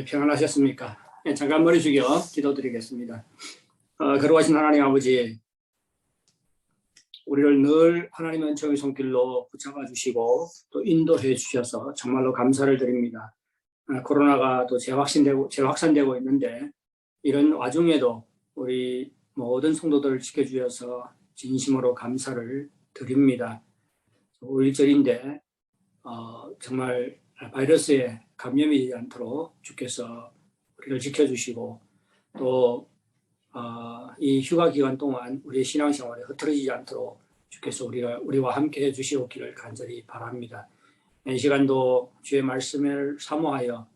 평안하셨습니까? 잠깐 머리 숙여 기도드리겠습니다. 거룩하신 하나님 아버지, 우리를 늘 하나님의 은총의 손길로 붙잡아 주시고 또 인도해 주셔서 정말로 감사를 드립니다. 코로나가 또 재확산되고 있는데 이런 와중에도 우리 모든 성도들을 지켜주셔서 진심으로 감사를 드립니다. 5일절인데 정말 바이러스에 감염이 되지 않도록 주께서 우리를 지켜주시고 또 이 휴가 기간 동안 우리의 신앙생활에 흐트러지지 않도록 주께서 우리와 함께 해주시옵기를 간절히 바랍니다. 이 시간도 주의 말씀을 사모하여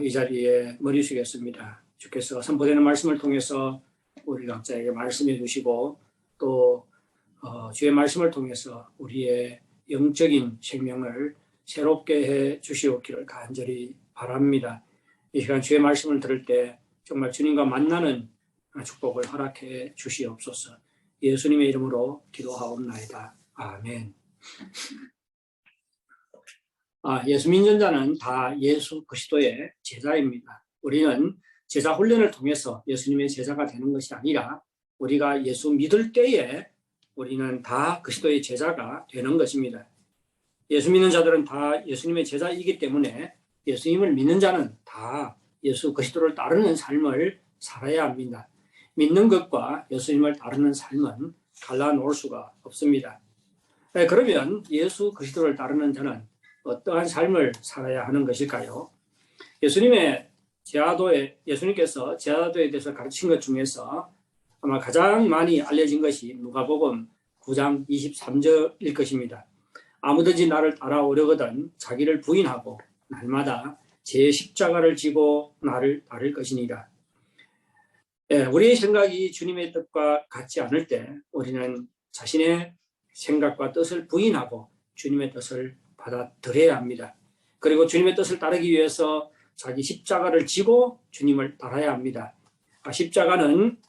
이 자리에 머리 숙였습니다. 주께서 선포되는 말씀을 통해서 우리 각자에게 말씀해 주시고 또 주의 말씀을 통해서 우리의 영적인 생명을 새롭게 해 주시옵기를 간절히 바랍니다. 이 시간 주의 말씀을 들을 때 정말 주님과 만나는 축복을 허락해 주시옵소서. 예수님의 이름으로 기도하옵나이다. 아멘. 예수 믿는 자는 다 예수 그리스도의 제자입니다. 우리는 제자 훈련을 통해서 예수님의 제자가 되는 것이 아니라 우리가 예수 믿을 때에 우리는 다 그리스도의 제자가 되는 것입니다. 예수 믿는 자들은 다 예수님의 제자이기 때문에 예수님을 믿는 자는 다 예수 그리스도를 따르는 삶을 살아야 합니다. 믿는 것과 예수님을 따르는 삶은 갈라놓을 수가 없습니다. 그러면 예수 그리스도를 따르는 자는 어떠한 삶을 살아야 하는 것일까요? 예수님께서 제자도에 대해서 가르친 것 중에서 아마 가장 많이 알려진 것이 누가복음 9장 23절일 것입니다. 아무든지 나를 따라오려거든 자기를 부인하고 날마다 제 십자가를 지고 나를 따를 것이니라. 우리의 생각이 주님의 뜻과 같지 않을 때 우리는 자신의 생각과 뜻을 부인하고 주님의 뜻을 받아들여야 합니다. 그리고 주님의 뜻을 따르기 위해서 자기 십자가를 지고 주님을 따라야 합니다. 십자가는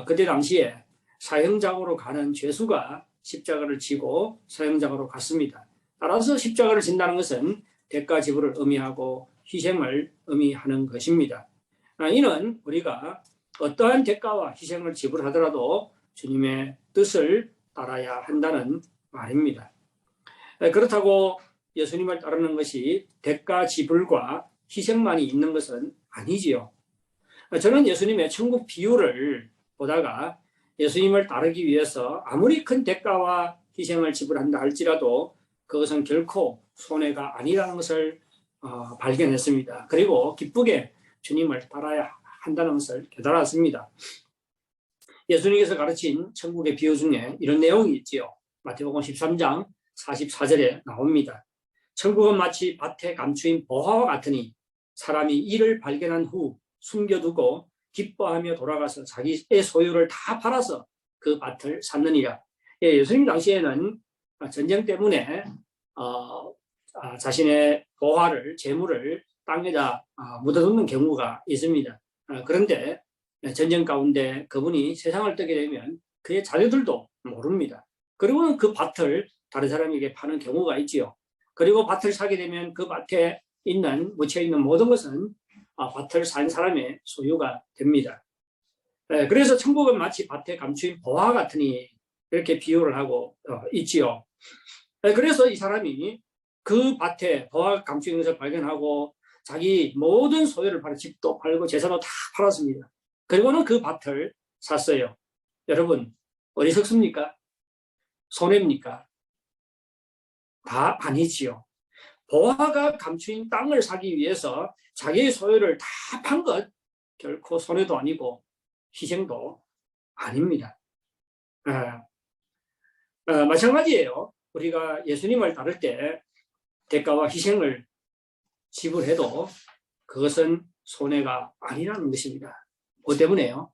그때 당시에 사형장으로 가는 죄수가 십자가를 지고 사형장으로 갔습니다. 따라서 십자가를 진다는 것은 대가 지불을 의미하고 희생을 의미하는 것입니다. 이는 우리가 어떠한 대가와 희생을 지불하더라도 주님의 뜻을 따라야 한다는 말입니다. 그렇다고 예수님을 따르는 것이 대가 지불과 희생만이 있는 것은 아니지요. 저는 예수님의 천국 비유를 보다가 예수님을 따르기 위해서 아무리 큰 대가와 희생을 지불한다 할지라도 그것은 결코 손해가 아니라는 것을 발견했습니다. 그리고 기쁘게 주님을 따라야 한다는 것을 깨달았습니다. 예수님께서 가르친 천국의 비유 중에 이런 내용이 있지요. 마태복음 13장 44절에 나옵니다. 천국은 마치 밭에 감추인 보화와 같으니 사람이 이를 발견한 후 숨겨두고 기뻐하며 돌아가서 자기의 소유를 다 팔아서 그 밭을 샀느니라. 예수님 당시에는 전쟁 때문에 자신의 보화를, 재물을 땅에다 묻어두는 경우가 있습니다. 그런데 전쟁 가운데 그분이 세상을 떠게 되면 그의 자녀들도 모릅니다. 그리고는 그 밭을 다른 사람에게 파는 경우가 있지요. 그리고 밭을 사게 되면 그 밭에 묻혀있는 모든 것은 밭을 산 사람의 소유가 됩니다. 그래서 천국은 마치 밭에 감추인 보화 같으니 이렇게 비유를 하고 있지요. 그래서 이 사람이 그 밭에 보화가 감추인 것을 발견하고 자기 모든 소유를 팔아 집도 팔고 재산도 다 팔았습니다. 그리고는 그 밭을 샀어요. 여러분, 어리석습니까? 손해입니까? 다 아니지요. 보화가 감추인 땅을 사기 위해서 자기의 소유를 다 판 것 결코 손해도 아니고 희생도 아닙니다. 마찬가지예요. 우리가 예수님을 따를 때 대가와 희생을 지불해도 그것은 손해가 아니라는 것입니다. 그 때문에요.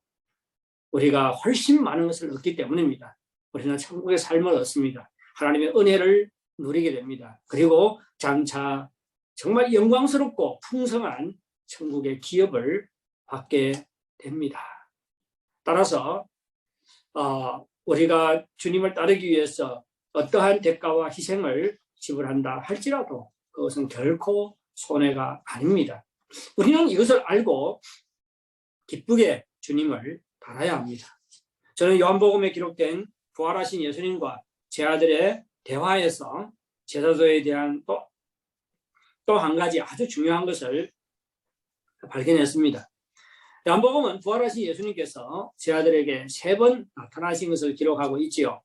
우리가 훨씬 많은 것을 얻기 때문입니다. 우리는 천국의 삶을 얻습니다. 하나님의 은혜를 누리게 됩니다. 그리고 장차 정말 영광스럽고 풍성한 천국의 기업을 받게 됩니다. 따라서 우리가 주님을 따르기 위해서 어떠한 대가와 희생을 지불한다 할지라도 그것은 결코 손해가 아닙니다. 우리는 이것을 알고 기쁘게 주님을 따라야 합니다. 저는 요한복음에 기록된 부활하신 예수님과 제 아들의 대화에서 제사도에 대한 또 한 가지 아주 중요한 것을 발견했습니다. 요한복음은 부활하신 예수님께서 제 아들에게 3번 나타나신 것을 기록하고 있지요.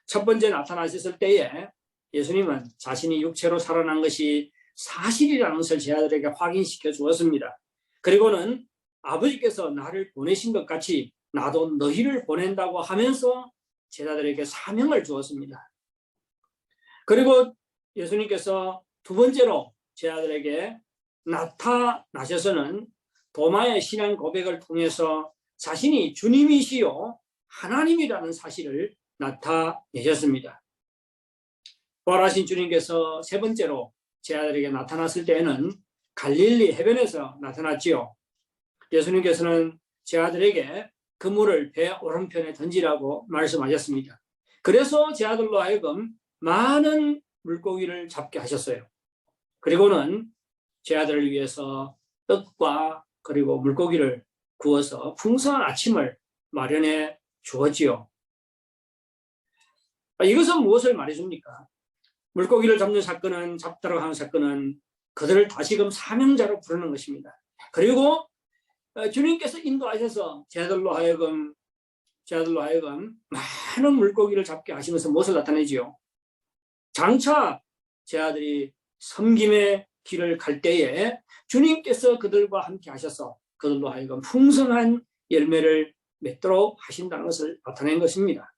첫 번째 나타나셨을 때에 예수님은 자신이 육체로 살아난 것이 사실이라는 것을 제 아들에게 확인시켜 주었습니다. 그리고는 아버지께서 나를 보내신 것 같이 나도 너희를 보낸다고 하면서 제자들에게 사명을 주었습니다. 그리고 예수님께서 두 번째로 제자들에게 나타나셔서는 도마의 신앙 고백을 통해서 자신이 주님이시요 하나님이라는 사실을 나타내셨습니다. 부활하신 주님께서 3번째로 제자들에게 나타났을 때에는 갈릴리 해변에서 나타났지요. 예수님께서는 제자들에게 그물을 배 오른편에 던지라고 말씀하셨습니다. 그래서 제자들로 하여금 많은 물고기를 잡게 하셨어요. 그리고는 제자들을 위해서 떡과 그리고 물고기를 구워서 풍성한 아침을 마련해 주었지요. 이것은 무엇을 말해줍니까? 물고기를 잡는 사건은, 잡다라고 하는 사건은 그들을 다시금 사명자로 부르는 것입니다. 그리고 주님께서 인도하셔서 제자들로 하여금 많은 물고기를 잡게 하시면서 무엇을 나타내지요? 장차 제자들이 섬김의 길을 갈 때에 주님께서 그들과 함께 하셔서 그들로 하여금 풍성한 열매를 맺도록 하신다는 것을 나타낸 것입니다.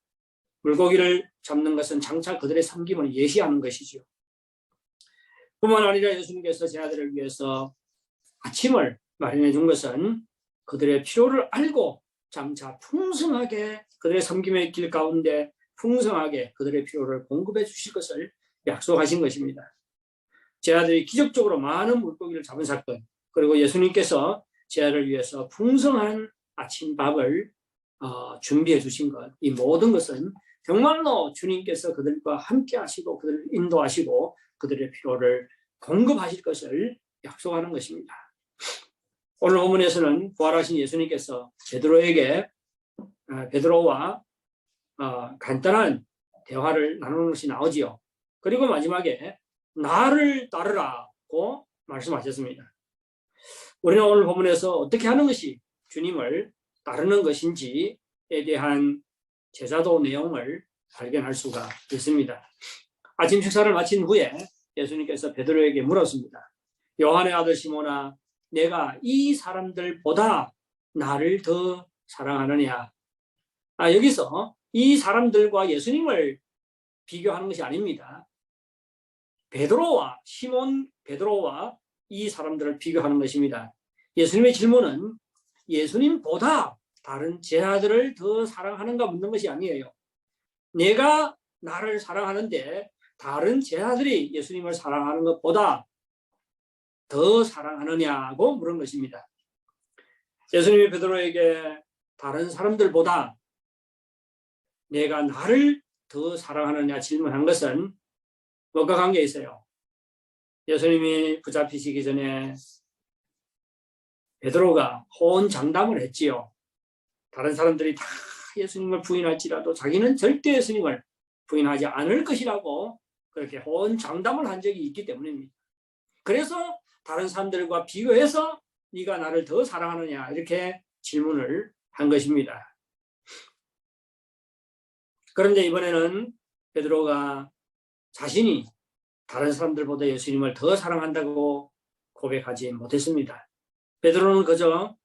물고기를 잡는 것은 장차 그들의 섬김을 예시하는 것이지요. 뿐만 아니라 예수님께서 제자들을 위해서 아침을 마련해 준 것은 그들의 필요를 알고 장차 풍성하게 그들의 섬김의 길 가운데 풍성하게 그들의 필요를 공급해 주실 것을 약속하신 것입니다. 제자들이 기적적으로 많은 물고기를 잡은 사건, 그리고 예수님께서 제자를 위해서 풍성한 아침밥을 준비해 주신 것, 이 모든 것은 정말로 주님께서 그들과 함께 하시고 그들을 인도하시고 그들의 필요를 공급하실 것을 약속하는 것입니다. 오늘 본문에서는 부활하신 예수님께서 베드로와 간단한 대화를 나누는 것이 나오지요. 그리고 마지막에 나를 따르라고 말씀하셨습니다. 우리는 오늘 본문에서 어떻게 하는 것이 주님을 따르는 것인지에 대한 제자도 내용을 발견할 수가 있습니다. 아침 식사를 마친 후에 예수님께서 베드로에게 물었습니다. 요한의 아들 시몬아, 내가 이 사람들보다 나를 더 사랑하느냐? 여기서 이 사람들과 예수님을 비교하는 것이 아닙니다. 베드로와 이 사람들을 비교하는 것입니다. 예수님의 질문은 예수님보다 다른 제자들을 더 사랑하는가 묻는 것이 아니에요. 내가 나를 사랑하는데 다른 제자들이 예수님을 사랑하는 것보다 더 사랑하느냐고 물은 것입니다. 예수님이 베드로에게 다른 사람들보다 내가 나를 더 사랑하느냐 질문한 것은 뭐가 관계 있어요? 예수님이 붙잡히시기 전에 베드로가 호언장담을 했지요. 다른 사람들이 다 예수님을 부인할지라도 자기는 절대 예수님을 부인하지 않을 것이라고 그렇게 호언장담을 한 적이 있기 때문입니다. 그래서 다른 사람들과 비교해서 네가 나를 더 사랑하느냐 이렇게 질문을 한 것입니다. 그런데 이번에는 베드로가 자신이 다른 사람들보다 예수님을 더 사랑한다고 고백하지 못했습니다. 베드로는 그저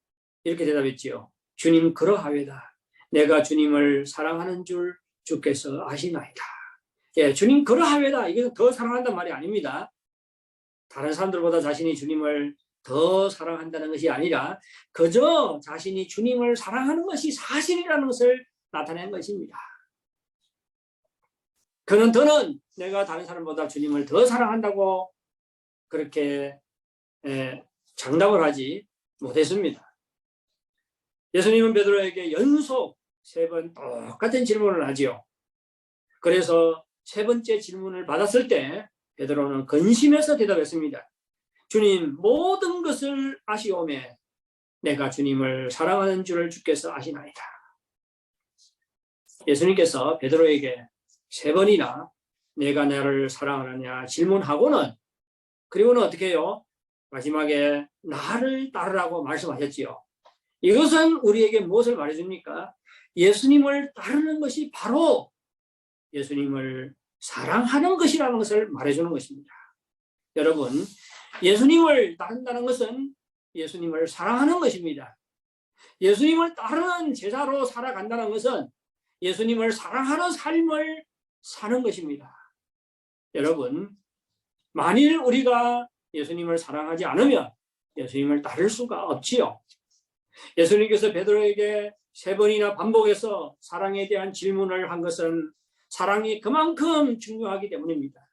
이렇게 대답했지요. 주님 그러하외다. 내가 주님을 사랑하는 줄 주께서 아시나이다. 예, 주님 그러하외다. 이것은 더 사랑한다는 말이 아닙니다. 다른 사람들보다 자신이 주님을 더 사랑한다는 것이 아니라 그저 자신이 주님을 사랑하는 것이 사실이라는 것을 나타낸 것입니다. 더는 내가 다른 사람보다 주님을 더 사랑한다고 그렇게 장담을 하지 못했습니다. 예수님은 베드로에게 연속 3번 똑같은 질문을 하지요. 그래서 3번째 질문을 받았을 때 베드로는 근심해서 대답했습니다. 주님 모든 것을 아시오매 내가 주님을 사랑하는 줄을 주께서 아시나이다. 예수님께서 베드로에게 3번이나 내가 나를 사랑하느냐 질문하고는 그리고는 어떻게 해요? 마지막에 나를 따르라고 말씀하셨지요. 이것은 우리에게 무엇을 말해줍니까? 예수님을 따르는 것이 바로 예수님을 사랑하는 것이라는 것을 말해주는 것입니다. 여러분, 예수님을 따른다는 것은 예수님을 사랑하는 것입니다. 예수님을 따르는 제자로 살아간다는 것은 예수님을 사랑하는 삶을 사는 것입니다. 여러분, 만일 우리가 예수님을 사랑하지 않으면 예수님을 따를 수가 없지요. 예수님께서 베드로에게 3번이나 반복해서 사랑에 대한 질문을 한 것은 사랑이 그만큼 중요하기 때문입니다.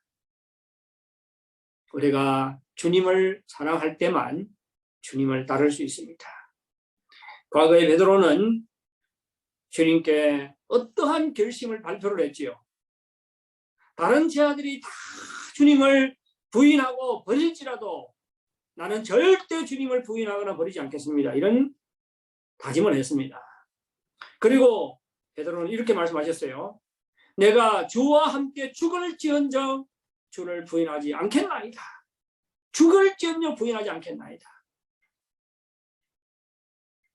우리가 주님을 사랑할 때만 주님을 따를 수 있습니다. 과거에 베드로는 주님께 어떠한 결심을 발표를 했지요. 다른 제자들이 다 주님을 부인하고 버릴지라도 나는 절대 주님을 부인하거나 버리지 않겠습니다. 이런 다짐을 했습니다. 그리고 베드로는 이렇게 말씀하셨어요. 내가 주와 함께 죽을지언정 주를 부인하지 않겠나이다. 죽을지언정 부인하지 않겠나이다.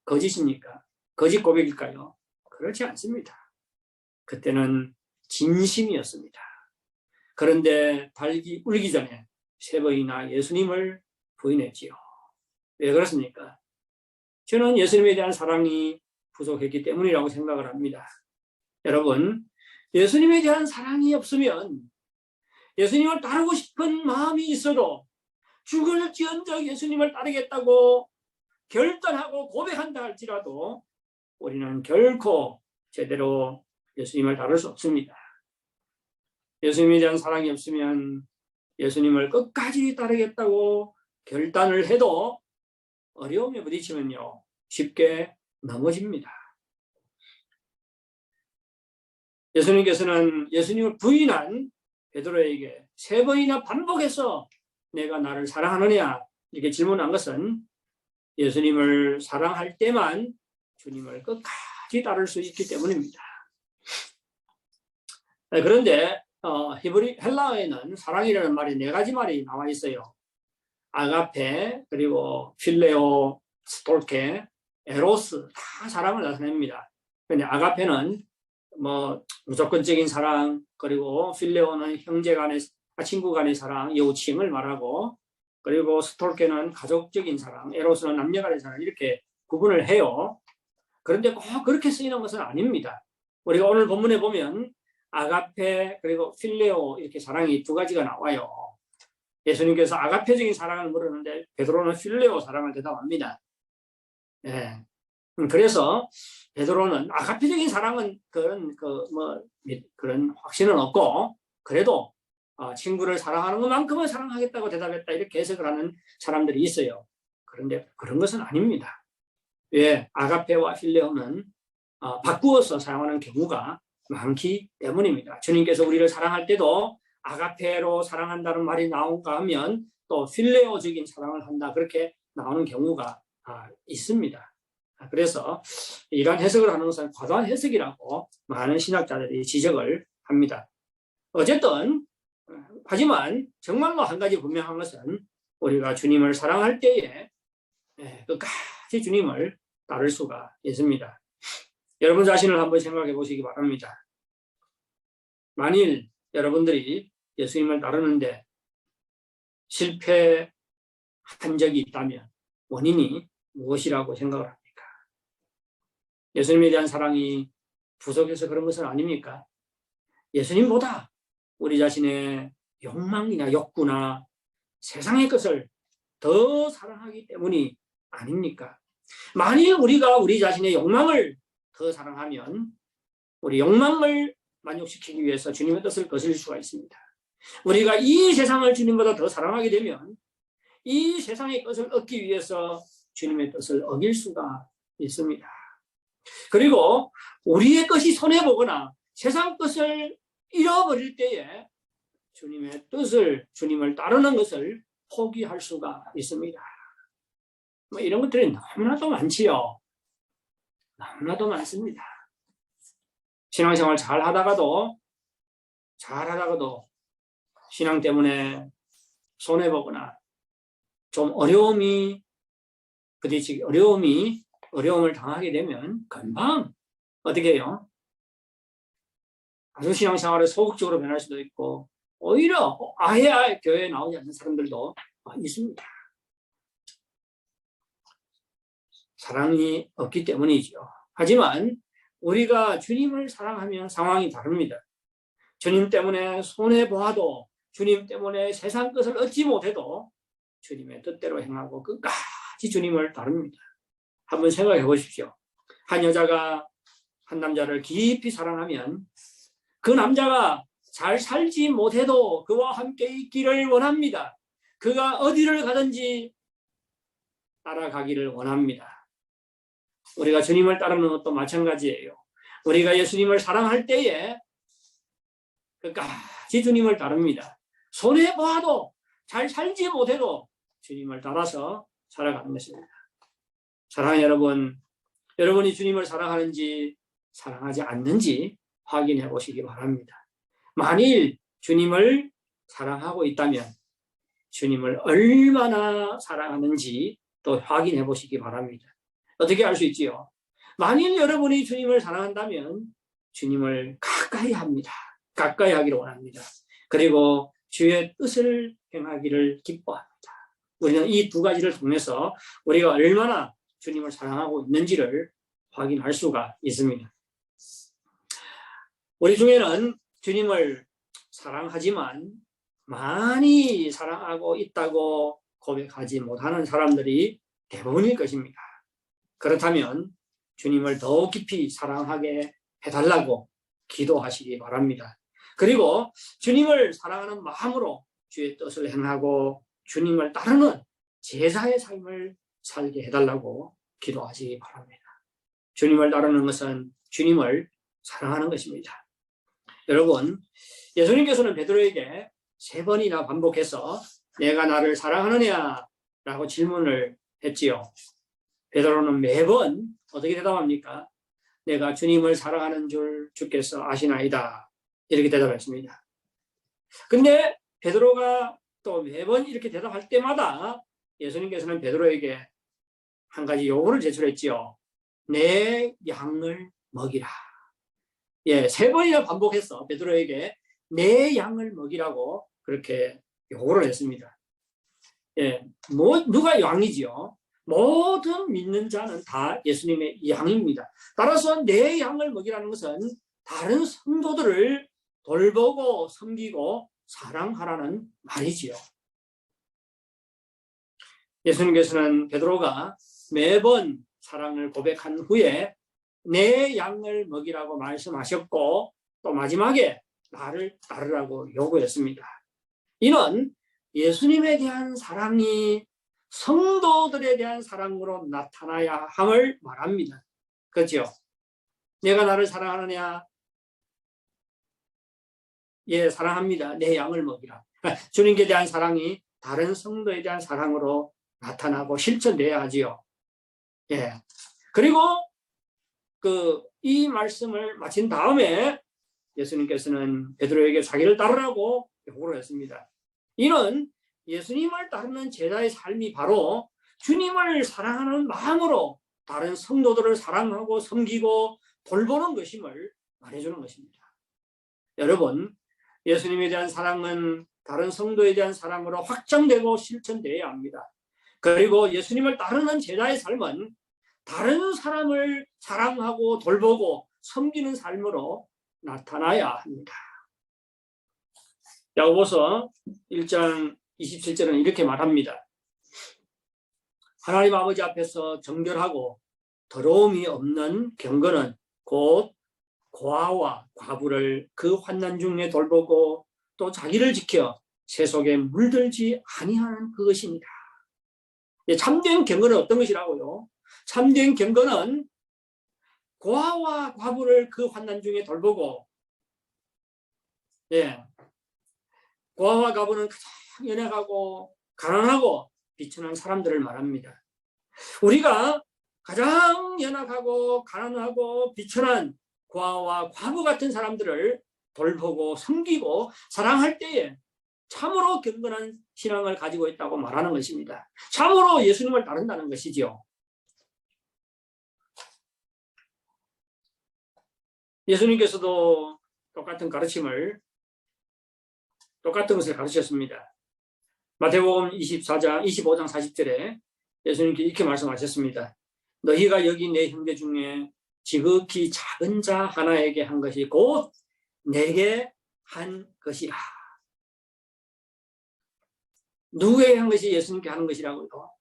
거짓입니까? 거짓 고백일까요? 그렇지 않습니다. 그때는 진심이었습니다. 그런데 달기 울기 전에 3번이나 예수님을 부인했지요. 왜 그렇습니까? 저는 예수님에 대한 사랑이 부족했기 때문이라고 생각을 합니다. 여러분, 예수님에 대한 사랑이 없으면 예수님을 따르고 싶은 마음이 있어도 죽을지언정 예수님을 따르겠다고 결단하고 고백한다 할지라도 우리는 결코 제대로 예수님을 따를 수 없습니다. 예수님에 대한 사랑이 없으면 예수님을 끝까지 따르겠다고 결단을 해도 어려움에 부딪히면요 쉽게 넘어집니다. 예수님께서는 예수님을 부인한 베드로에게 3번이나 반복해서 내가 나를 사랑하느냐 이렇게 질문한 것은 예수님을 사랑할 때만 주님을 끝까지 따를 수 있기 때문입니다. 그런데 헬라어에는 사랑이라는 말이 4가지 말이 나와 있어요. 아가페, 그리고 필레오, 스톨케, 에로스 다 사랑을 나타냅니다. 그런데 아가페는 무조건적인 사랑, 그리고 필레오는 형제 간의 친구 간의 사랑, 여우칭을 말하고, 그리고 스톨케는 가족적인 사랑, 에로스는 남녀 간의 사랑 이렇게 구분을 해요. 그런데 꼭 그렇게 쓰이는 것은 아닙니다. 우리가 오늘 본문에 보면 아가페 그리고 필레오 이렇게 사랑이 2가지가 나와요. 예수님께서 아가페적인 사랑을 물었는데 베드로는 필레오 사랑을 대답합니다. 예. 그래서 베드로는 아가페적인 사랑은 그런 확신은 없고 그래도 친구를 사랑하는 것만큼은 사랑하겠다고 대답했다 이렇게 해석을 하는 사람들이 있어요. 그런데 그런 것은 아닙니다. 왜? 아가페와 필레오는 바꾸어서 사용하는 경우가 많기 때문입니다. 주님께서 우리를 사랑할 때도 아가페로 사랑한다는 말이 나온가 하면 또 필레오적인 사랑을 한다 그렇게 나오는 경우가 있습니다. 그래서 이러한 해석을 하는 것은 과도한 해석이라고 많은 신학자들이 지적을 합니다. 어쨌든 하지만 정말로 한 가지 분명한 것은 우리가 주님을 사랑할 때에 끝까지 주님을 따를 수가 있습니다. 여러분 자신을 한번 생각해 보시기 바랍니다. 만일 여러분들이 예수님을 따르는데 실패한 적이 있다면 원인이 무엇이라고 생각을 합니까? 예수님에 대한 사랑이 부족해서 그런 것은 아닙니까? 예수님보다 우리 자신의 욕망이나 욕구나 세상의 것을 더 사랑하기 때문이 아닙니까? 만일 우리가 우리 자신의 욕망을 더 사랑하면 우리 욕망을 만족시키기 위해서 주님의 뜻을 거슬릴 수가 있습니다. 우리가 이 세상을 주님보다 더 사랑하게 되면 이 세상의 것을 얻기 위해서 주님의 뜻을 어길 수가 있습니다. 그리고 우리의 것이 손해보거나 세상 것을 잃어버릴 때에 주님의 뜻을, 주님을 따르는 것을 포기할 수가 있습니다. 뭐 이런 것들이 너무나도 많지요. 너무나도 많습니다. 신앙생활 잘 하다가도 신앙 때문에 손해보거나 좀 어려움을 당하게 되면 금방 어떻게 해요? 아주 신앙생활에 소극적으로 변할 수도 있고 오히려 아예 교회에 나오지 않는 사람들도 있습니다. 사랑이 없기 때문이죠. 하지만 우리가 주님을 사랑하면 상황이 다릅니다. 주님 때문에 손해보아도 주님 때문에 세상 것을 얻지 못해도 주님의 뜻대로 행하고 끝까지 주님을 따릅니다. 한번 생각해 보십시오. 한 여자가 한 남자를 깊이 사랑하면 그 남자가 잘 살지 못해도 그와 함께 있기를 원합니다. 그가 어디를 가든지 따라가기를 원합니다. 우리가 주님을 따르는 것도 마찬가지예요. 우리가 예수님을 사랑할 때에 끝까지 주님을 따릅니다. 손해보아도 잘 살지 못해도 주님을 따라서 살아가는 것입니다. 사랑하는 여러분, 여러분이 주님을 사랑하는지 사랑하지 않는지 확인해 보시기 바랍니다. 만일 주님을 사랑하고 있다면 주님을 얼마나 사랑하는지 또 확인해 보시기 바랍니다. 어떻게 알 수 있지요? 만일 여러분이 주님을 사랑한다면 주님을 가까이 합니다. 가까이 하기를 원합니다. 그리고 주의 뜻을 행하기를 기뻐합니다. 우리는 이 두 가지를 통해서 우리가 얼마나 주님을 사랑하고 있는지를 확인할 수가 있습니다. 우리 중에는 주님을 사랑하지만 많이 사랑하고 있다고 고백하지 못하는 사람들이 대부분일 것입니다. 그렇다면 주님을 더 깊이 사랑하게 해달라고 기도하시기 바랍니다. 그리고 주님을 사랑하는 마음으로 주의 뜻을 행하고 주님을 따르는 제자의 삶을 살게 해달라고 기도하시기 바랍니다. 주님을 따르는 것은 주님을 사랑하는 것입니다. 여러분, 예수님께서는 베드로에게 3번이나 반복해서 내가 나를 사랑하느냐? 라고 질문을 했지요. 베드로는 매번 어떻게 대답합니까? 내가 주님을 사랑하는 줄 주께서 아시나이다. 이렇게 대답했습니다. 근데 베드로가 또 매번 이렇게 대답할 때마다 예수님께서는 베드로에게 한 가지 요구를 제출했지요. 내 양을 먹이라. 3번이나 반복해서 베드로에게 내 양을 먹이라고 그렇게 요구를 했습니다. 누가 양이지요? 모든 믿는 자는 다 예수님의 양입니다. 따라서 내 양을 먹이라는 것은 다른 성도들을 돌보고 섬기고 사랑하라는 말이지요. 예수님께서는 베드로가 매번 사랑을 고백한 후에 내 양을 먹이라고 말씀하셨고 또 마지막에 나를 따르라고 요구했습니다. 이는 예수님에 대한 사랑이 성도들에 대한 사랑으로 나타나야 함을 말합니다. 그렇죠? 내가 나를 사랑하느냐? 예, 사랑합니다. 내 양을 먹이라. 주님께 대한 사랑이 다른 성도에 대한 사랑으로 나타나고 실천돼야 하지요. 예. 그리고 이 말씀을 마친 다음에 예수님께서는 베드로에게 자기를 따르라고 요구를 했습니다. 이는 예수님을 따르는 제자의 삶이 바로 주님을 사랑하는 마음으로 다른 성도들을 사랑하고 섬기고 돌보는 것임을 말해주는 것입니다. 여러분, 예수님에 대한 사랑은 다른 성도에 대한 사랑으로 확장되고 실천되어야 합니다. 그리고 예수님을 따르는 제자의 삶은 다른 사람을 사랑하고 돌보고 섬기는 삶으로 나타나야 합니다. 야고보서 1장 27절은 이렇게 말합니다. 하나님 아버지 앞에서 정결하고 더러움이 없는 경건은 곧 고아와 과부를 그 환난 중에 돌보고 또 자기를 지켜 세속에 물들지 아니하는 그것입니다. 참된 경건은 어떤 것이라고요? 참된 경건은 고아와 과부를 그 환난 중에 돌보고, 고아와 과부는 가장 연약하고 가난하고 비천한 사람들을 말합니다. 우리가 가장 연약하고 가난하고 비천한 고아와 과부 같은 사람들을 돌보고 섬기고 사랑할 때에 참으로 경건한 신앙을 가지고 있다고 말하는 것입니다. 참으로 예수님을 따른다는 것이지요. 예수님께서도 똑같은 가르침을, 똑같은 것을 가르쳤습니다. 마태복음 25장 40절에 예수님께 이렇게 말씀하셨습니다. 너희가 여기 내 형제 중에 지극히 작은 자 하나에게 한 것이 곧 내게 한 것이라. 누구에게 한 것이 예수님께 하는 것이라고요?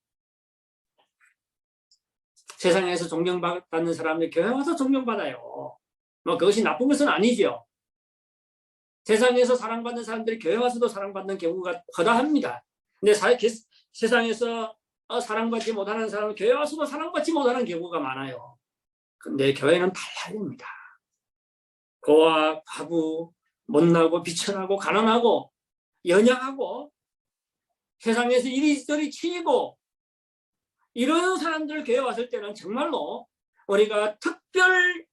세상에서 존경받는 사람들 교회 와서 존경받아요. 뭐 그것이 나쁜 것은 아니죠. 세상에서 사랑받는 사람들이 교회 와서도 사랑받는 경우가 허다합니다. 근데 세상에서 사랑받지 못하는 사람은 교회 와서도 사랑받지 못하는 경우가 많아요. 근데 교회는 달라야 됩니다. 고아, 과부, 못나고 비천하고 가난하고 연약하고 세상에서 이리저리 치이고 이런 사람들 교회 왔을 때는 정말로 우리가 특별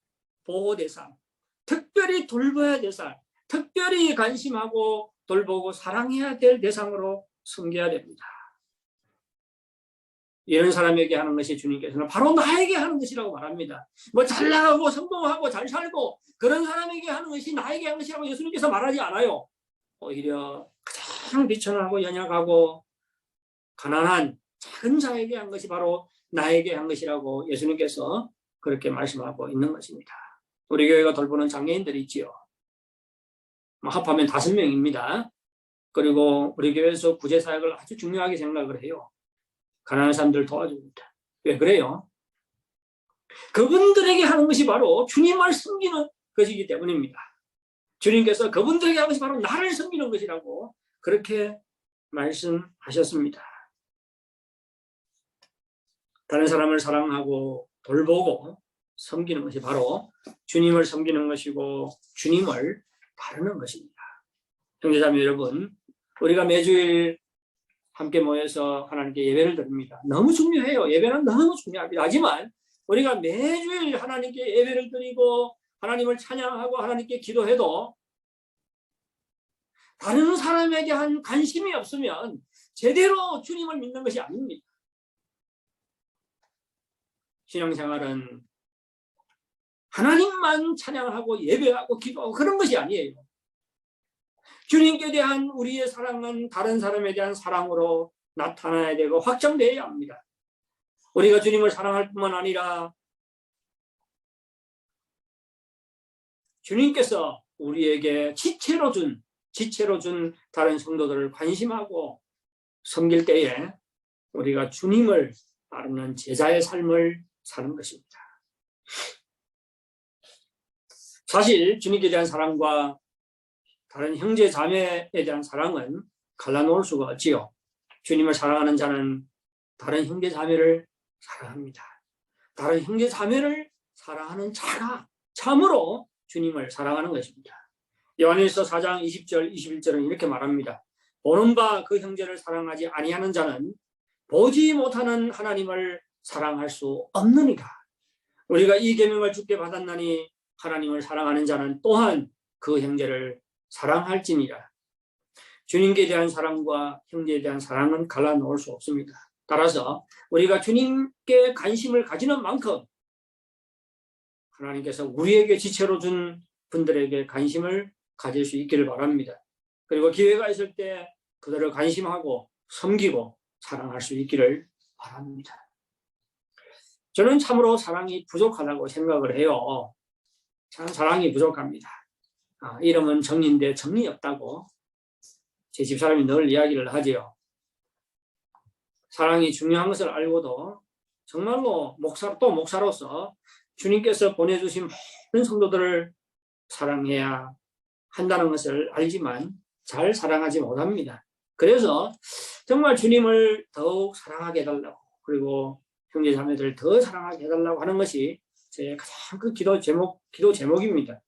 보호 대상, 특별히 돌봐야 될 사람, 특별히 관심하고 돌보고 사랑해야 될 대상으로 섬겨야 됩니다. 이런 사람에게 하는 것이 주님께서는 바로 나에게 하는 것이라고 말합니다. 뭐 잘 나가고 성공하고 잘 살고 그런 사람에게 하는 것이 나에게 하는 것이라고 예수님께서 말하지 않아요. 오히려 가장 비천하고 연약하고 가난한 작은 자에게 한 것이 바로 나에게 한 것이라고 예수님께서 그렇게 말씀하고 있는 것입니다. 우리 교회가 돌보는 장애인들이 있지요. 합하면 5명입니다. 그리고 우리 교회에서 구제사역을 아주 중요하게 생각을 해요. 가난한 사람들 도와줍니다. 왜 그래요? 그분들에게 하는 것이 바로 주님을 섬기는 것이기 때문입니다. 주님께서 그분들에게 하는 것이 바로 나를 섬기는 것이라고 그렇게 말씀하셨습니다. 다른 사람을 사랑하고 돌보고 섬기는 것이 바로 주님을 섬기는 것이고 주님을 따르는 것입니다. 형제자매 여러분, 우리가 매주일 함께 모여서 하나님께 예배를 드립니다. 너무 중요해요. 예배는 너무 중요합니다. 하지만 우리가 매주일 하나님께 예배를 드리고 하나님을 찬양하고 하나님께 기도해도 다른 사람에게 한 관심이 없으면 제대로 주님을 믿는 것이 아닙니다. 신앙생활은 하나님만 찬양하고 예배하고 기도하고 그런 것이 아니에요. 주님께 대한 우리의 사랑은 다른 사람에 대한 사랑으로 나타나야 되고 확장되어야 합니다. 우리가 주님을 사랑할 뿐만 아니라 주님께서 우리에게 지체로 준 다른 성도들을 관심하고 섬길 때에 우리가 주님을 따르는 제자의 삶을 사는 것입니다. 사실 주님께 대한 사랑과 다른 형제 자매에 대한 사랑은 갈라놓을 수가 없지요. 주님을 사랑하는 자는 다른 형제 자매를 사랑합니다. 다른 형제 자매를 사랑하는 자가 참으로 주님을 사랑하는 것입니다. 요한일서 4장 20절 21절은 이렇게 말합니다. 보는 바 그 형제를 사랑하지 아니하는 자는 보지 못하는 하나님을 사랑할 수 없느니라. 우리가 이 계명을 주께 받았나니 하나님을 사랑하는 자는 또한 그 형제를 사랑할지니라. 주님께 대한 사랑과 형제에 대한 사랑은 갈라놓을 수 없습니다. 따라서 우리가 주님께 관심을 가지는 만큼 하나님께서 우리에게 지체로 준 분들에게 관심을 가질 수 있기를 바랍니다. 그리고 기회가 있을 때 그들을 관심하고 섬기고 사랑할 수 있기를 바랍니다. 저는 참으로 사랑이 부족하다고 생각을 해요. 참 사랑이 부족합니다. 이름은 정리인데 정리 없다고 제 집사람이 늘 이야기를 하지요. 사랑이 중요한 것을 알고도 정말로 목사로서 주님께서 보내주신 모든 성도들을 사랑해야 한다는 것을 알지만 잘 사랑하지 못합니다. 그래서 정말 주님을 더욱 사랑하게 해달라고 그리고 형제 자매들을 더 사랑하게 해달라고 하는 것이 제 가장 큰 기도 제목입니다.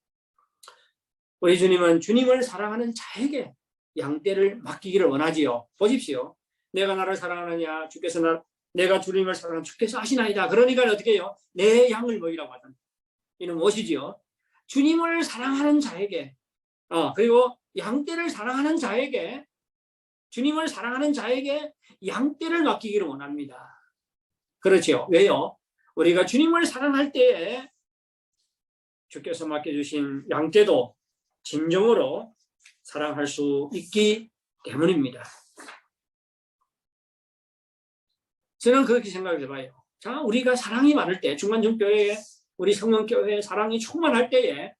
우리 주님은 주님을 사랑하는 자에게 양떼를 맡기기를 원하지요. 보십시오. 내가 나를 사랑하느냐 주께서 내가 주님을 사랑하는 주께서 하시나이다. 그러니까 어떻게 해요? 내 양을 먹이라고 하던 이는 무엇이지요? 주님을 사랑하는 자에게 그리고 양떼를 사랑하는 자에게 주님을 사랑하는 자에게 양떼를 맡기기를 원합니다. 그렇죠. 왜요? 우리가 주님을 사랑할 때에 주께서 맡겨주신 양떼도 진정으로 사랑할 수 있기 때문입니다. 저는 그렇게 생각을 해봐요. 자, 우리가 사랑이 많을 때, 중간중교회에 우리 성령교회에 사랑이 충만할 때에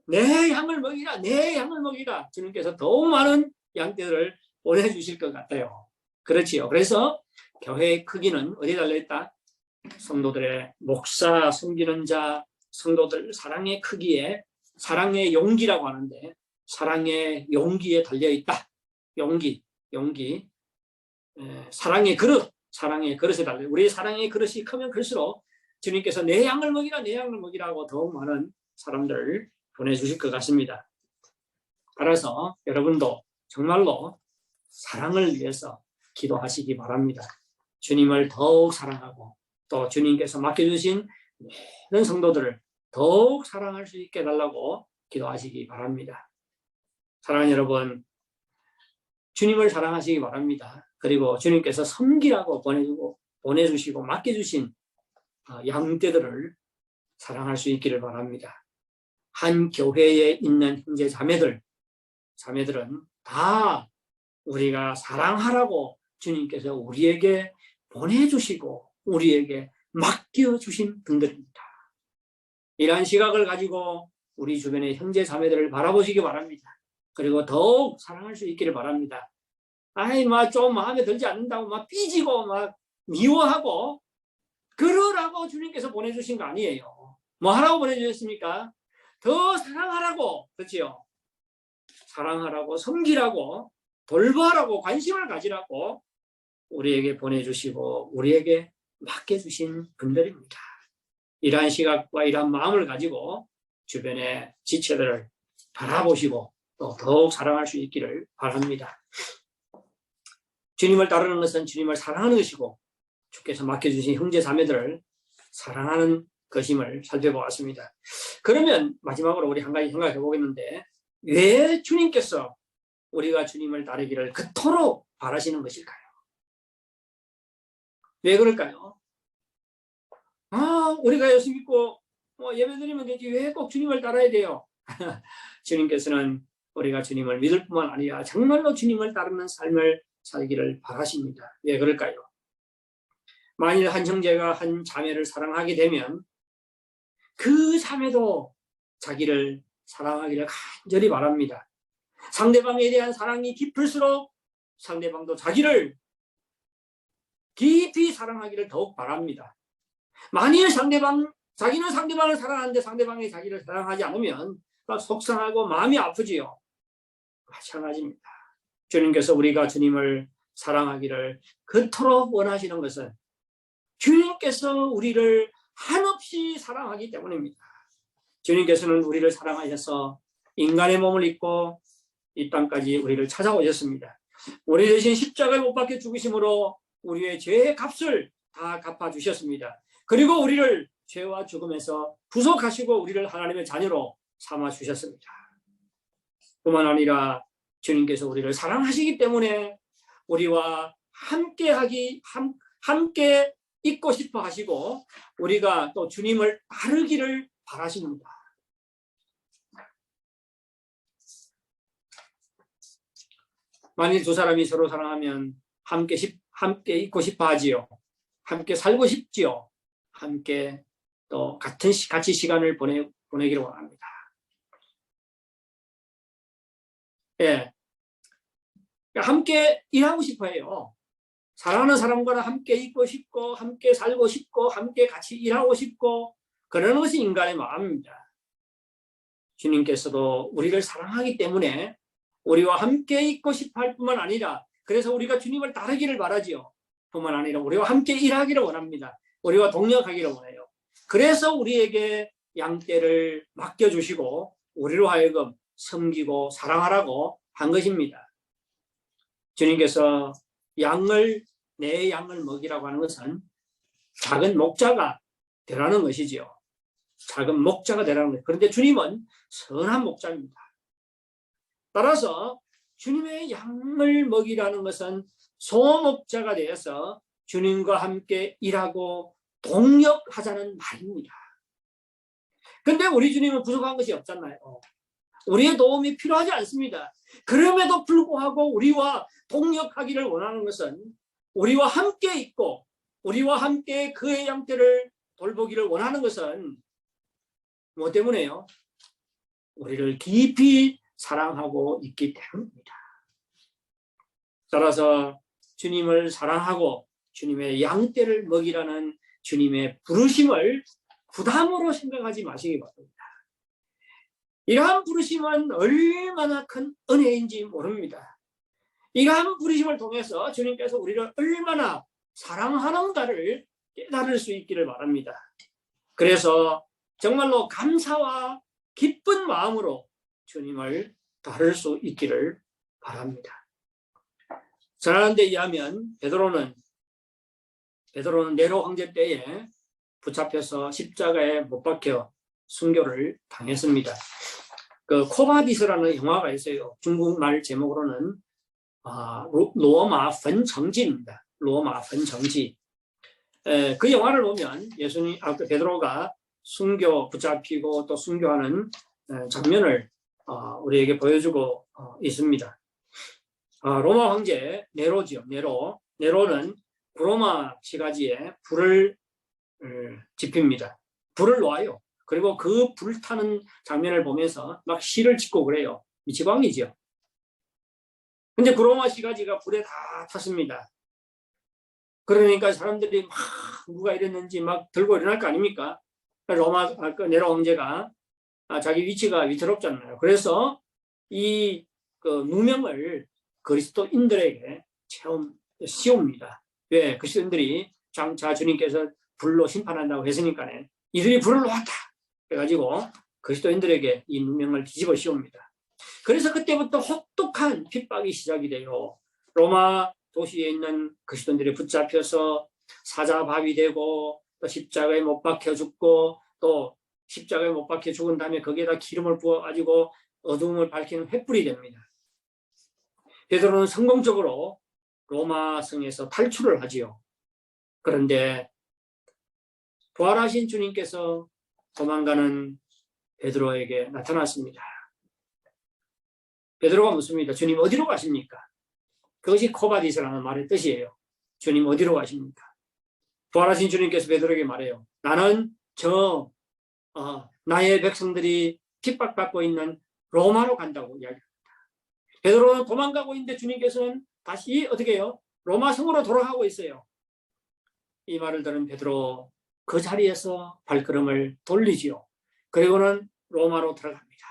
내 양을 먹이라, 내 양을 먹이라 주님께서 더욱 많은 양떼들을 보내주실 것 같아요. 그렇지요. 그래서 교회의 크기는 어디에 달려있다? 성도들의 목사, 섬기는 자, 성도들 사랑의 크기에 사랑의 용기라고 하는데 사랑의 용기에 달려있다. 용기. 사랑의 그릇에 달려. 우리의 사랑의 그릇이 크면 클수록 주님께서 내 양을 먹이라, 내 양을 먹이라고 더욱 많은 사람들을 보내주실 것 같습니다. 따라서 여러분도 정말로 사랑을 위해서 기도하시기 바랍니다. 주님을 더욱 사랑하고 또 주님께서 맡겨주신 모든 성도들을 더욱 사랑할 수 있게 해달라고 기도하시기 바랍니다. 사랑하는 여러분, 주님을 사랑하시기 바랍니다. 그리고 주님께서 섬기라고 보내주시고 맡겨주신 양떼들을 사랑할 수 있기를 바랍니다. 한 교회에 있는 형제 자매들은 다 우리가 사랑하라고 주님께서 우리에게 보내주시고 우리에게 맡겨주신 분들입니다. 이러한 시각을 가지고 우리 주변의 형제 자매들을 바라보시기 바랍니다. 그리고 더욱 사랑할 수 있기를 바랍니다. 좀 마음에 들지 않는다고 삐지고 미워하고 그러라고 주님께서 보내주신 거 아니에요. 뭐 하라고 보내주셨습니까? 더 사랑하라고, 그렇지요? 사랑하라고, 섬기라고, 돌보라고, 관심을 가지라고 우리에게 보내주시고 우리에게 맡겨주신 분들입니다. 이러한 시각과 이러한 마음을 가지고 주변의 지체들을 바라보시고 또 더욱 사랑할 수 있기를 바랍니다. 주님을 따르는 것은 주님을 사랑하는 것이고 주께서 맡겨주신 형제 자매들을 사랑하는 것임을 살펴보았습니다. 그러면 마지막으로 우리 한 가지 생각해 보겠는데 왜 주님께서 우리가 주님을 따르기를 그토록 바라시는 것일까요? 왜 그럴까요? 우리가 예수 믿고 예배드리면 되지 왜 꼭 주님을 따라야 돼요? 주님께서는 우리가 주님을 믿을 뿐만 아니라 정말로 주님을 따르는 삶을 살기를 바라십니다. 왜 그럴까요? 만일 한 형제가 한 자매를 사랑하게 되면 그 자매도 자기를 사랑하기를 간절히 바랍니다. 상대방에 대한 사랑이 깊을수록 상대방도 자기를 깊이 사랑하기를 더욱 바랍니다. 만일 자기는 상대방을 사랑하는데 상대방이 자기를 사랑하지 않으면 속상하고 마음이 아프지요. 마찬가지입니다. 주님께서 우리가 주님을 사랑하기를 그토록 원하시는 것은 주님께서 우리를 한없이 사랑하기 때문입니다. 주님께서는 우리를 사랑하셔서 인간의 몸을 입고 이 땅까지 우리를 찾아오셨습니다. 우리 대신 십자가에 못 박혀 죽으심으로 우리의 죄의 값을 다 갚아주셨습니다. 그리고 우리를 죄와 죽음에서 구속하시고 우리를 하나님의 자녀로 삼아주셨습니다. 뿐만 아니라 주님께서 우리를 사랑하시기 때문에 우리와 함께 있고 싶어 하시고 우리가 또 주님을 따르기를 바라십니다. 만일 두 사람이 서로 사랑하면 함께 있고 싶어 하지요. 함께 살고 싶지요. 함께 또 같이 시간을 보내기를 원합니다. 예. 함께 일하고 싶어 해요. 사랑하는 사람과 함께 있고 싶고 함께 살고 싶고 함께 같이 일하고 싶고 그러는 것이 인간의 마음입니다. 주님께서도 우리를 사랑하기 때문에 우리와 함께 있고 싶어 할 뿐만 아니라 그래서 우리가 주님을 따르기를 바라지요. 뿐만 아니라 우리와 함께 일하기를 원합니다. 우리와 동역하기를 원해요. 그래서 우리에게 양떼를 맡겨주시고 우리로 하여금 섬기고 사랑하라고 한 것입니다. 주님께서 내 양을 먹이라고 하는 것은 작은 목자가 되라는 것이지요. 작은 목자가 되라는 거예요. 그런데 주님은 선한 목자입니다. 따라서 주님의 양을 먹이라는 것은 소목자가 되어서 주님과 함께 일하고 동역하자는 말입니다. 그런데 우리 주님은 부족한 것이 없잖아요. 우리의 도움이 필요하지 않습니다. 그럼에도 불구하고 우리와 동역하기를 원하는 것은 우리와 함께 있고 우리와 함께 그의 양떼를 돌보기를 원하는 것은 뭐 때문에요? 우리를 깊이 사랑하고 있기 때문입니다. 따라서 주님을 사랑하고 주님의 양떼를 먹이라는 주님의 부르심을 부담으로 생각하지 마시기 바랍니다. 이러한 부르심은 얼마나 큰 은혜인지 모릅니다. 이러한 부르심을 통해서 주님께서 우리를 얼마나 사랑하는가를 깨달을 수 있기를 바랍니다. 그래서 정말로 감사와 기쁜 마음으로 주님을 따를 수 있기를 바랍니다. 전하는 데 의하면 베드로는 네로 황제 때에 붙잡혀서 십자가에 못 박혀 순교를 당했습니다. 그 코바디스라는 영화가 있어요. 중국말 제목으로는 로마 펀정지입니다. 로마 펀정지. 그 영화를 보면 베드로가 붙잡히고 또 순교하는 장면을 우리에게 보여주고 있습니다. 로마 황제 네로지요. 네로는 구로마 시가지에 불을 지핍니다. 불을 놓아요. 그리고 그 불타는 장면을 보면서 막 시를 짓고 그래요. 미치광이죠. 근데 구로마 시가지가 불에 다 탔습니다. 그러니까 사람들이 막 누가 이랬는지 막 들고 일어날 거 아닙니까? 네로 황제가 자기 위치가 위태롭잖아요. 그래서 이 누명을 그리스도인들에게 씌웁니다. 왜? 그리스도인들이 장차 주님께서 불로 심판한다고 했으니까 이들이 불을 놓았다. 그래가지고 그리스도인들에게 이 누명을 뒤집어 씌웁니다. 그래서 그때부터 혹독한 핍박이 시작이 돼요. 로마 도시에 있는 그리스도인들이 붙잡혀서 사자밥이 되고 또 십자가에 못 박혀 죽고 또 십자가에 못 박혀 죽은 다음에 거기에다 기름을 부어가지고 어둠을 밝히는 횃불이 됩니다. 베드로는 성공적으로 로마 성에서 탈출을 하지요. 그런데 부활하신 주님께서 도망가는 베드로에게 나타났습니다. 베드로가 묻습니다. 주님 어디로 가십니까? 그것이 코바디스라는 말의 뜻이에요. 주님 어디로 가십니까? 부활하신 주님께서 베드로에게 말해요. 나는 나의 백성들이 핍박받고 있는 로마로 간다고 이야기합니다. 베드로는 도망가고 있는데 주님께서는 다시 어떻게 해요? 로마 성으로 돌아가고 있어요. 이 말을 들은 베드로 그 자리에서 발걸음을 돌리지요. 그리고는 로마로 들어갑니다.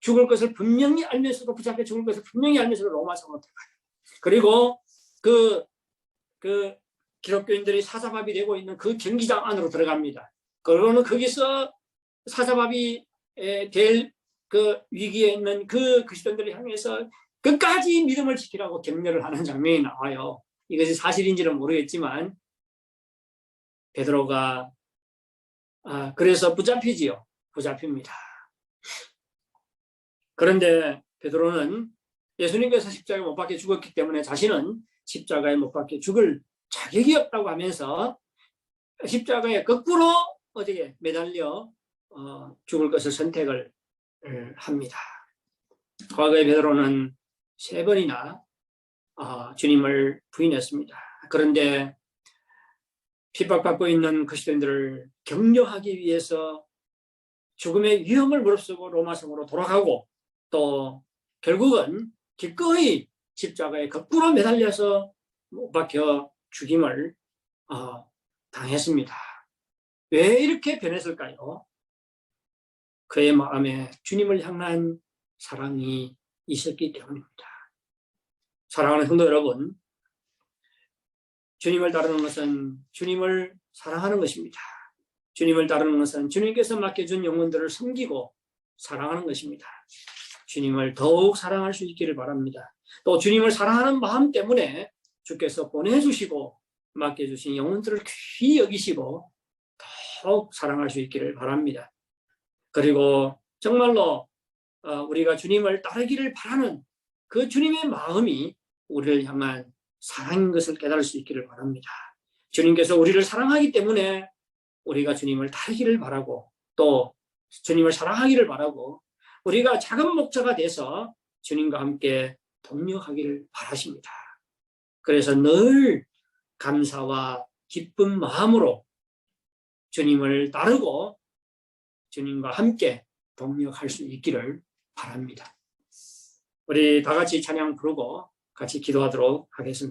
죽을 것을 분명히 알면서도 붙잡혀 죽을 것을 분명히 알면서도 로마 성으로 들어가요. 그리고 그 기독교인들이 사자밥이 되고 있는 그 경기장 안으로 들어갑니다. 그러고는 거기서 사자밥이 될 그 위기에 있는 그 그리스도인들을 향해서 끝까지 믿음을 지키라고 격려를 하는 장면이 나와요. 이것이 사실인지는 모르겠지만 베드로가 그래서 붙잡힙니다. 그런데 베드로는 예수님께서 십자가에 못 박혀 죽었기 때문에 자신은 십자가에 못 박혀 죽을 자격이 없다고 하면서 십자가에 거꾸로 어디에 매달려 죽을 것을 선택을 합니다. 과거에 베드로는 3번이나 주님을 부인했습니다. 그런데 핍박받고 있는 그리스도인들을 격려하기 위해서 죽음의 위험을 무릅쓰고 로마성으로 돌아가고 또 결국은 기꺼이 십자가에 거꾸로 매달려서 못 박혀 죽임을 당했습니다. 왜 이렇게 변했을까요? 그의 마음에 주님을 향한 사랑이 있었기 때문입니다. 사랑하는 성도 여러분, 주님을 따르는 것은 주님을 사랑하는 것입니다. 주님을 따르는 것은 주님께서 맡겨준 영혼들을 섬기고 사랑하는 것입니다. 주님을 더욱 사랑할 수 있기를 바랍니다. 또 주님을 사랑하는 마음 때문에 주께서 보내주시고 맡겨주신 영혼들을 귀히 여기시고 더욱 사랑할 수 있기를 바랍니다. 그리고 정말로 우리가 주님을 따르기를 바라는 그 주님의 마음이 우리를 향한 사랑인 것을 깨달을 수 있기를 바랍니다. 주님께서 우리를 사랑하기 때문에 우리가 주님을 따르기를 바라고 또 주님을 사랑하기를 바라고 우리가 작은 목자가 돼서 주님과 함께 동력하기를 바라십니다. 그래서 늘 감사와 기쁜 마음으로 주님을 따르고 주님과 함께 동력할 수 있기를 바랍니다. 우리 다 같이 찬양 부르고 같이 기도하도록 하겠습니다.